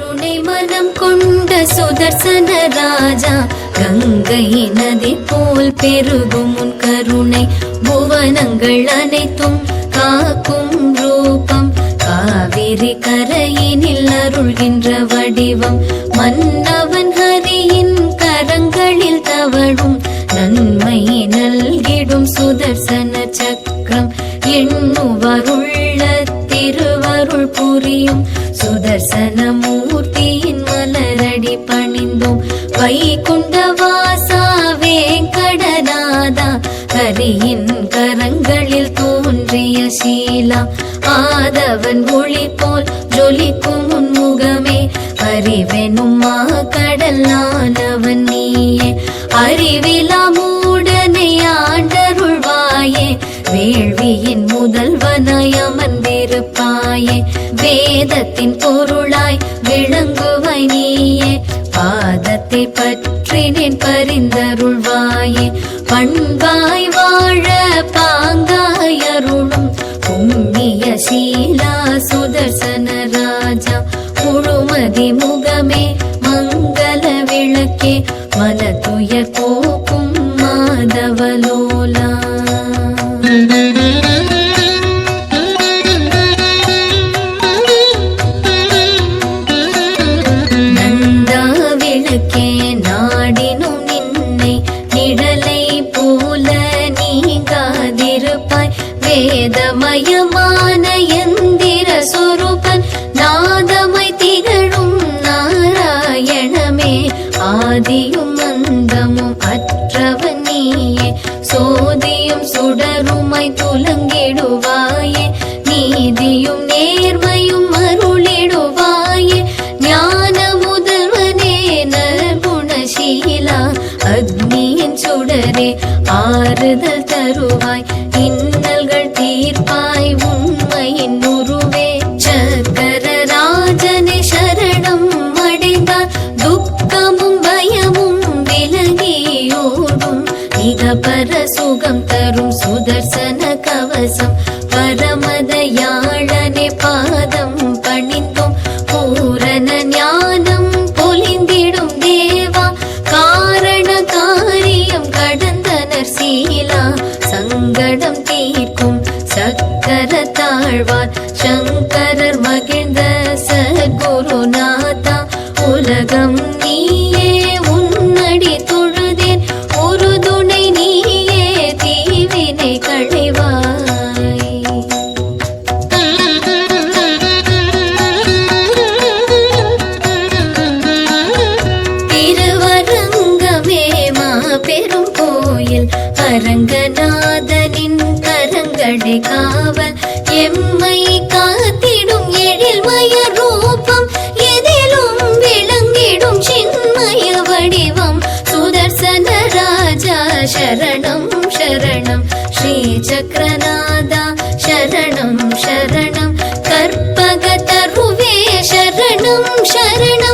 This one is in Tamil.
கருணை மனம் கொண்ட சுதர்சன ராஜா, கங்கை நதி போல் பெருகும் உன் கருணை, புவனங்கள் அனைத்தும் காக்கும் ரூபம், காவிரி கரையினில் அருள்கின்ற வடிவம், மன்னவன் ஹரியின் கரங்களில் தவழும் நன்மை நல்கிடும் சுதர்சன சக்கரம், எண்ணுவருள்ள திருவருள் புரியும் சுதர்சன மூர்த்தியின் மலரடி பணிந்தோம். வைகுண்ட வாசா வேங்கடநாதா, ஹரியின் கரங்களில் தோன்றிய சீலா, ஆதவன் ஒளி போல் ஜொலிக்கும் உன்முகமே, அறிவெனும் மா கடலானவன் நீயே, அறிவிலா மூடனை ஆண்டருள்வாயே, வேள்வியின் முதல்வனாய் அமர்ந்திருப்பாயே, வேதத்தின் பொருளாய் விளங்குவாய் நீயே, பாதத்தை பற்றினேன் பரிந்தருள்வாயே, பண்பாய் வாழ பாங்காய் அருளும் புண்ணிய சீலா சுதர்சன ராஜா, முழுமதி முகமே மங்கள விளக்கே, மனதுயர் போக்கும் மாதவலோலா. நந்தா விளக்கே நாடினும் நின்னை, நிழலை போல நீங்காதிருப்பாய், வேதமயமான எந்திர சொரூபன், நாதமை திகழும் நாராயணமே, ஆதியும் அந்தமும் அற்றவன் நீயே, சோதியும் சுடருமாய் துலங்கிடுவாயே, நீதியும் நேர்மையும் அருளிடுவாயே, ஞான முதல்வனே நற்குணசீலா, அக்னியின் சுடரே ஆறுதல் தருவாய், இன்னல்கள் தீர்ப்பாய் உண்மையின் உருவே, சக்கர ராஜனே சரணம் அடைந்தார் துக்கமும் பயமும் விலகியோடும், மிக பர சுகம் தரும் சுதர்சன கவசம், பரமதயாளனே பாதம் பணிந்தோம், பூரண ஞானம் பொலிந்திடும் தேவா, காரண காரியம் கடந்தனர் சீலா, சங்கடம் தீர்க்கும் சக்கர தாழ்வார், சங்கரர் மகிழ்ந்த சத்குருநாதா, உலகம் நீயே உன்னடி தொழுதேன், ஒரு துணை நீயே தீவினை களைவாய். திருவரங்கமே மாபெரும் கோயில், அரங்கநாதனின் கரங்களே காவல், எம்மை காத்திடும் எழில்மய ரூபம், எதிலும் விளங்கிடும் சின்மய வடிவம், சுதர்சன ராஜா சரணம் சரணம், ஸ்ரீ சக்கரநாதா சரணம் சரணம், கற்பக தருவே சரணம் சரணம்.